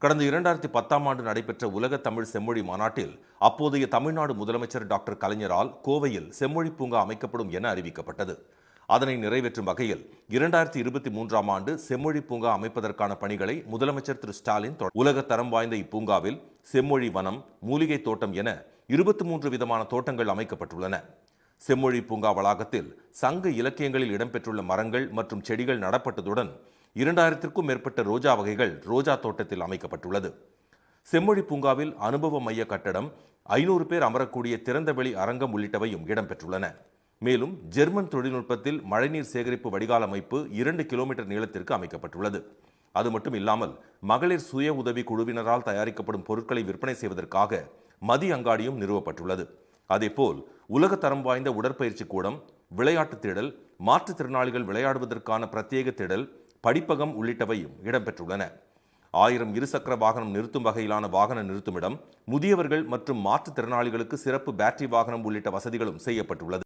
கடந்த 2010ஆம் ஆண்டு நடைபெற்ற உலக தமிழ் செம்மொழி மாநாட்டில் அப்போதைய தமிழ்நாடு முதலமைச்சர் டாக்டர் கலைஞரால் கோவையில் செம்மொழி பூங்கா அமைக்கப்படும் என அறிவிக்கப்பட்டது. அதனை நிறைவேற்றும் வகையில் 2023ஆம் ஆண்டு செம்மொழி பூங்கா அமைப்பதற்கான பணிகளை முதலமைச்சர் திரு ஸ்டாலின் உலக தரம் வாய்ந்த இப்பூங்காவில் செம்மொழி வனம், மூலிகை தோட்டம் என 23 விதமான தோட்டங்கள் அமைக்கப்பட்டுள்ளன. செம்மொழி பூங்கா வளாகத்தில் சங்க இலக்கியங்களில் இடம்பெற்றுள்ள மரங்கள் மற்றும் செடிகள் நடப்பட்டதுடன் 2000க்கும் மேற்பட்ட ரோஜா வகைகள் ரோஜா தோட்டத்தில் அமைக்கப்பட்டுள்ளது. செம்மொழி பூங்காவில் அனுபவ மைய கட்டடம், 500 பேர் அமரக்கூடிய திறந்தவெளி அரங்கம் உள்ளிட்டவையும் இடம்பெற்றுள்ளன. மேலும் ஜெர்மன் தொழில்நுட்பத்தில் மழைநீர் சேகரிப்பு வடிகால் அமைப்பு 2 கிலோமீட்டர் நீளத்திற்கு அமைக்கப்பட்டுள்ளது. அது மட்டும் இல்லாமல் மகளிர் சுய உதவி குழுவினரால் தயாரிக்கப்படும் பொருட்களை விற்பனை செய்வதற்காக மதி அங்காடியும் நிறுவப்பட்டுள்ளது. அதேபோல் உலக தரம் வாய்ந்த உடற்பயிற்சி கூடம், விளையாட்டு திடல், மாற்றுத்திறனாளிகள் விளையாடுவதற்கான பிரத்யேக திடல், படிப்பகம் உள்ளிட்டவையும் இடம்பெற்றுள்ளன. 1000 இருசக்கர வாகனம் நிறுத்தும் வகையிலான வாகன நிறுத்துமிடம், முதியவர்கள் மற்றும் மாற்றுத்திறனாளிகளுக்கு சிறப்பு பேட்டரி வாகனம் உள்ளிட்ட வசதிகளும் செய்யப்பட்டுள்ளது.